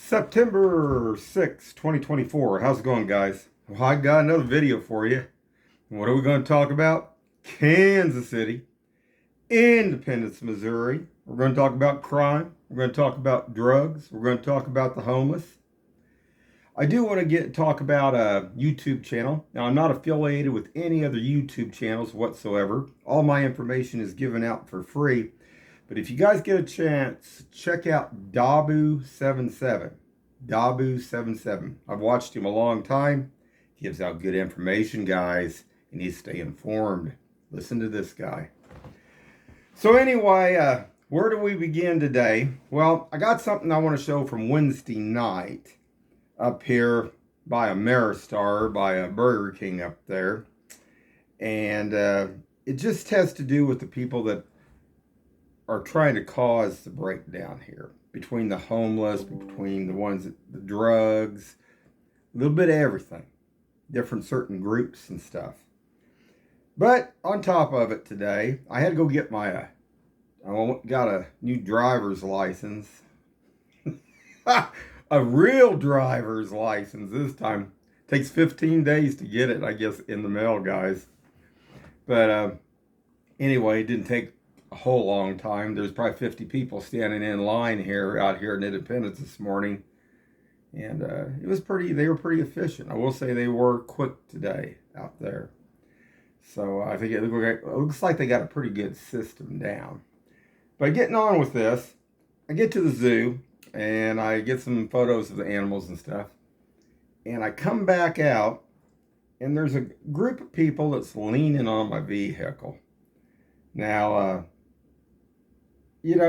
September 6th, 2024. How's it going, guys? Well, I got another video for you. What are we going to talk about? Kansas City, Independence, Missouri. We're going to talk about crime. We're going to talk about drugs. We're going to talk about the homeless. I do want to talk about a YouTube channel. Now, I'm not affiliated with any other YouTube channels whatsoever. All my information is given out for free. But if you guys get a chance, check out Dabu77. Dabu77. I've watched him a long time. He gives out good information, guys. You need to stay informed. Listen to this guy. So anyway, where do we begin today? Well, I got something I want to show from Wednesday night up here by Ameristar, by a Burger King up there. And it just has to do with the people that are trying to cause the breakdown here between the homeless, between the ones that the drugs, a little bit of everything, different certain groups and stuff. But on top of it today, I had to go get my I got a new driver's license. A real driver's license this time. Takes 15 days to get it, I guess, in the mail, guys. But anyway, it didn't take a whole long time. There's probably 50 people standing in line out here in Independence this morning. And they were pretty efficient. I will say they were quick today out there. So I think it looks like they got a pretty good system down. But getting on with this, I get to the zoo and I get some photos of the animals and stuff. And I come back out and there's a group of people that's leaning on my vehicle. Now,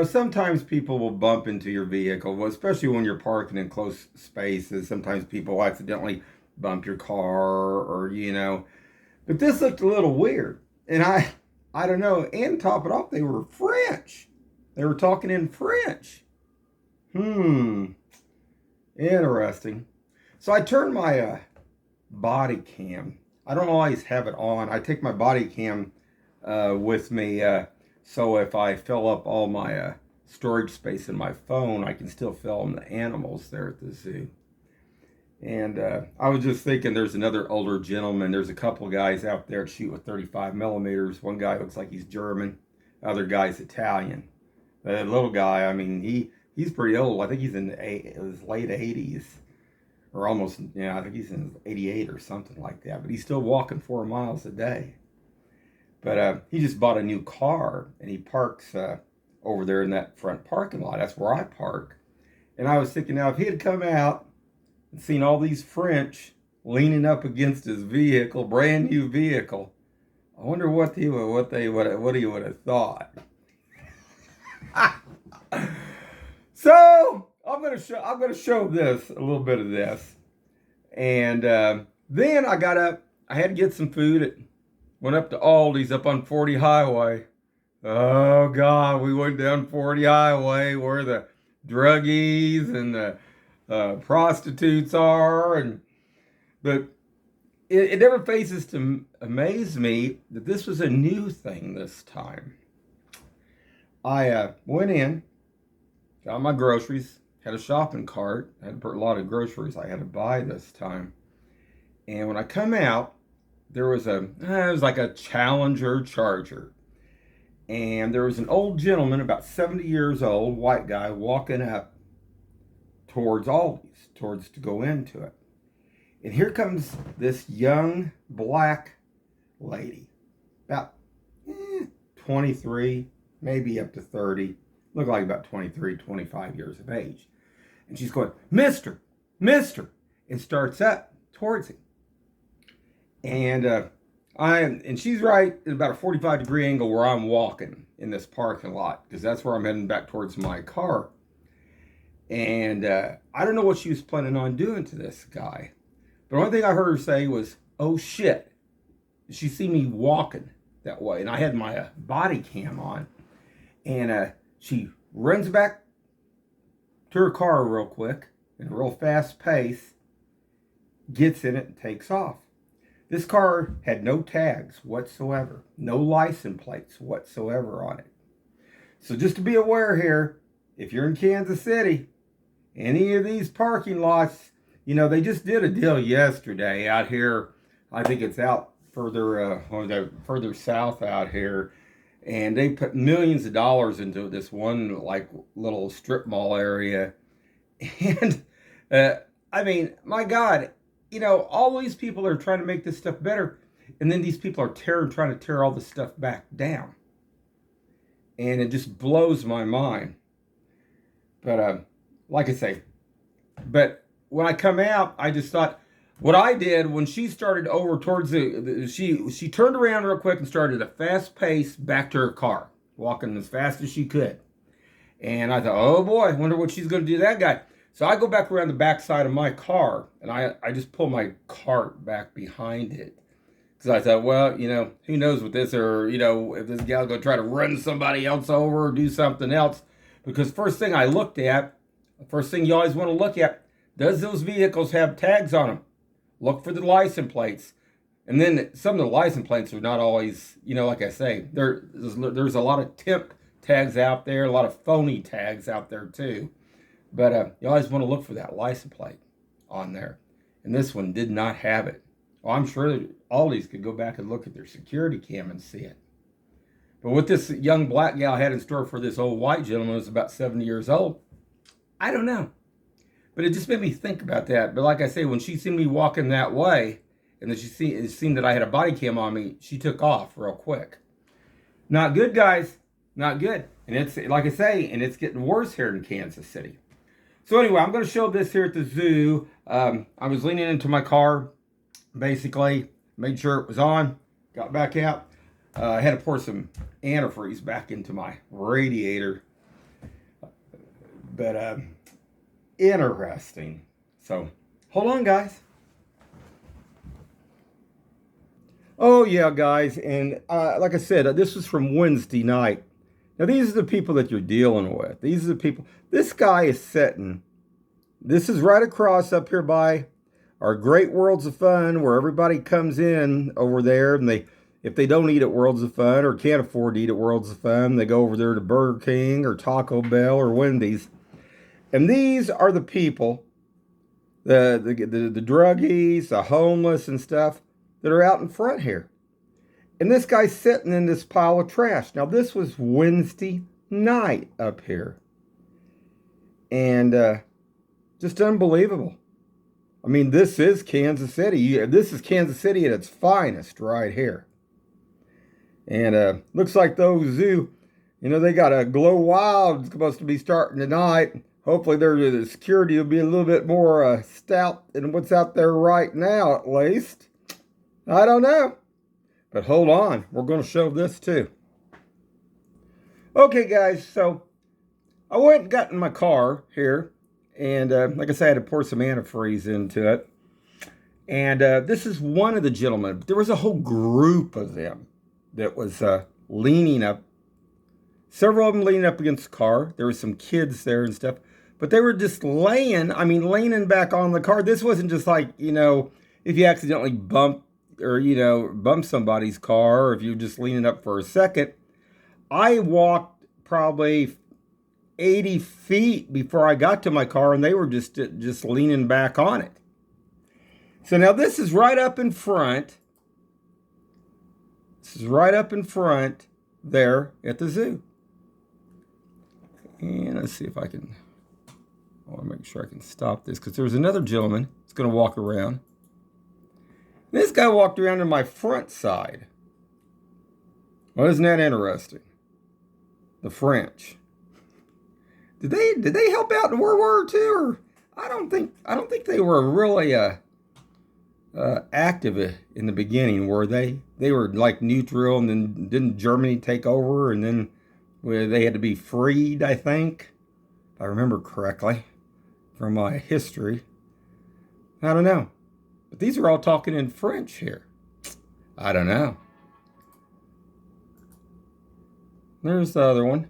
sometimes people will bump into your vehicle, well, especially when you're parking in close spaces. Sometimes people accidentally bump your car but this looked a little weird. And I don't know, and to top it off, they were French. They were talking in French. Interesting. So I turned my body cam. I don't always have it on. I take my body cam with me so if I fill up all my storage space in my phone, I can still film the animals there at the zoo. And I was just thinking there's another older gentleman. There's a couple guys out there that shoot with 35 millimeters. One guy looks like he's German. The other guy's Italian. The little guy, I mean, he's pretty old. I think he's in his late 80s. Or almost, I think he's in 88 or something like that. But he's still walking 4 miles a day. But he just bought a new car. And he parks over there in that front parking lot. That's where I park. And I was thinking, now, if he had come out and seen all these French leaning up against his vehicle, brand new vehicle, I wonder what he would have thought. So I'm gonna show this a little bit of this, and then I got up. I had to get some food. Went up to Aldi's up on 40 Highway. Oh God, we went down 40 Highway where the druggies and the prostitutes are, but it never fails to amaze me that this was a new thing this time. I went in, got my groceries, had a shopping cart. I had to put a lot of groceries I had to buy this time. And when I come out, there was it was like a Challenger Charger. And there was an old gentleman, about 70 years old, white guy, walking up towards Aldi's, to go into it. And here comes this young black lady, about 23, maybe up to 30, look like about 23, 25 years of age. And she's going, Mister, and starts up towards him. And she's right at about a 45-degree angle where I'm walking in this parking lot, because that's where I'm heading back towards my car. And I don't know what she was planning on doing to this guy. But the only thing I heard her say was, oh shit. She see me walking that way. And I had my body cam on. And she runs back to her car real quick, in a real fast pace, gets in it and takes off. This car had no tags whatsoever, no license plates whatsoever on it. So just to be aware here, if you're in Kansas City any of these parking lots, you know, they just did a deal yesterday out here. I think it's out further, further south out here. And they put millions of dollars into this one, like, little strip mall area. And, I mean, my God, you know, all these people are trying to make this stuff better. And then these people are trying to tear all this stuff back down. And it just blows my mind. But, like I say, but when I come out, I just thought, what I did when she started over towards she turned around real quick and started a fast pace back to her car, walking as fast as she could. And I thought, oh boy, I wonder what she's going to do to that guy. So I go back around the back side of my car, and I just pull my cart back behind it. Because I thought, well, you know, who knows what this, or, you know, if this gal's going to try to run somebody else over or do something else. Because first thing I looked at, first thing you always want to look at, does those vehicles have tags on them? Look for the license plates. And then some of the license plates are not always, you know, like I say, there's a lot of temp tags out there, a lot of phony tags out there too. But you always want to look for that license plate on there. And this one did not have it. Well, I'm sure Aldi's could go back and look at their security cam and see it. But what this young black gal had in store for this old white gentleman who was about 70 years old, I don't know. But it just made me think about that. But like I say, when she seen me walking that way, and then it seemed that I had a body cam on me, she took off real quick. Not good, guys. Not good. And it's, like I say, and it's getting worse here in Kansas City. So anyway, I'm going to show this here at the zoo. I was leaning into my car, basically, made sure it was on, got back out. I had to pour some antifreeze back into my radiator. But, interesting. So, hold on, guys. Oh, yeah, guys. And like I said, this was from Wednesday night. Now, these are the people that you're dealing with. These are the people. This guy is sitting. This is right across up here by our Great Worlds of Fun, where everybody comes in over there. And if they don't eat at Worlds of Fun or can't afford to eat at Worlds of Fun, they go over there to Burger King or Taco Bell or Wendy's. And these are the people, the druggies, the homeless and stuff that are out in front here. And this guy's sitting in this pile of trash. Now, this was Wednesday night up here. And just unbelievable. I mean, this is Kansas City. This is Kansas City at its finest right here. And looks like those zoo, you know, they got a Glow Wild supposed to be starting tonight. Hopefully the security will be a little bit more stout than what's out there right now, at least. I don't know. But hold on. We're going to show this too. Okay, guys. So I went and got in my car here. And like I said, I had to pour some antifreeze into it. And this is one of the gentlemen. There was a whole group of them that was leaning up. Several of them leaning up against the car. There were some kids there and stuff. But they were just leaning back on the car. This wasn't just like, you know, if you accidentally bump somebody's car, or if you're just leaning up for a second. I walked probably 80 feet before I got to my car, and they were just leaning back on it. So now this is right up in front. This is right up in front there at the zoo. And let's see if I can, I want to make sure I can stop this, because there's another gentleman that's going to walk around. And this guy walked around to my front side. Well, isn't that interesting? The French. Did they help out in World War II? Or I don't think they were really active in the beginning, were they? They were like neutral, and then didn't Germany take over, and then they had to be freed, I think, if I remember correctly from my history. I don't know. But these are all talking in French here. I don't know. There's the other one.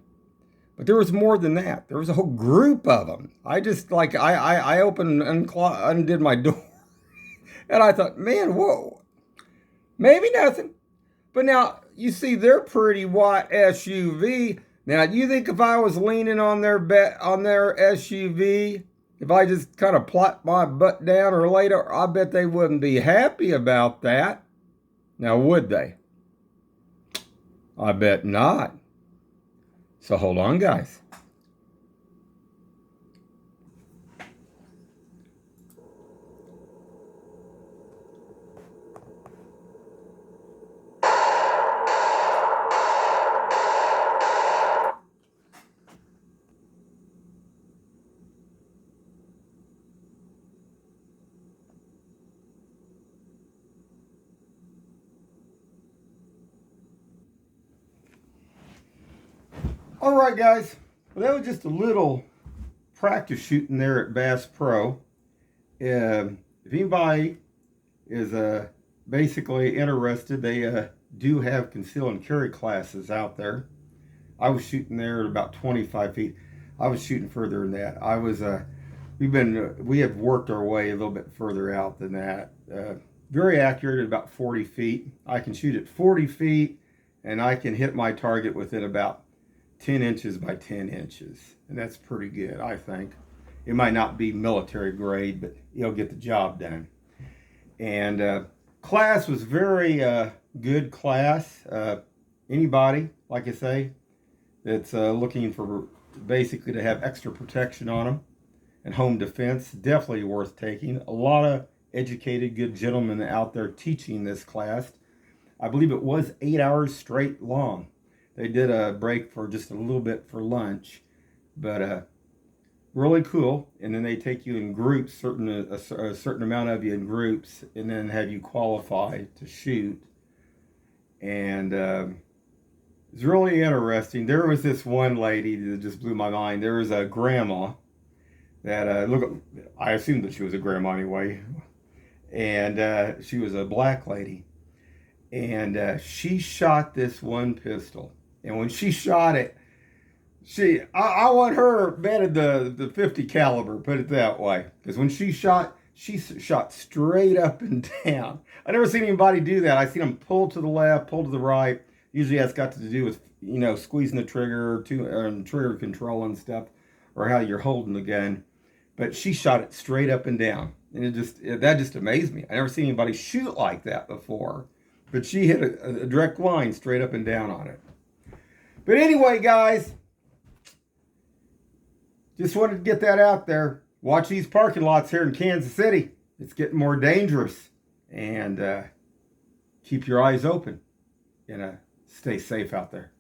But there was more than that. There was a whole group of them. I just, like, I opened and undid my door. And I thought, man, whoa. Maybe nothing. But now, you see their pretty white SUV. Now, you think if I was leaning on their SUV, if I just kind of plot my butt down or later, I bet they wouldn't be happy about that. Now, would they? I bet not. So hold on, guys. All right, guys. Well, that was just a little practice shooting there at Bass Pro. If anybody is basically interested, they do have conceal and carry classes out there. I was shooting there at about 25 feet. I was shooting further than that. We have worked our way a little bit further out than that. Very accurate at about 40 feet. I can shoot at 40 feet, and I can hit my target within about 10 inches by 10 inches. And that's pretty good, I think. It might not be military grade, but it'll get the job done. And class was very good class. Anybody, like I say, that's looking for basically to have extra protection on them and home defense, definitely worth taking. A lot of educated, good gentlemen out there teaching this class. I believe it was 8 hours straight long. They did a break for just a little bit for lunch, but really cool. And then they take you in groups, a certain amount of you in groups, and then have you qualify to shoot. And it's really interesting. There was this one lady that just blew my mind. There was a grandma that I assumed that she was a grandma anyway, and she was a black lady, and she shot this one pistol. And when she shot it, I want her betted the 50 caliber, put it that way. Because when she shot straight up and down. I never seen anybody do that. I seen them pull to the left, pull to the right. Usually that's got to do with, squeezing the trigger, trigger control and stuff, or how you're holding the gun. But she shot it straight up and down. And that just amazed me. I never seen anybody shoot like that before. But she hit a direct line straight up and down on it. But anyway, guys, just wanted to get that out there. Watch these parking lots here in Kansas City. It's getting more dangerous. And keep your eyes open and stay safe out there.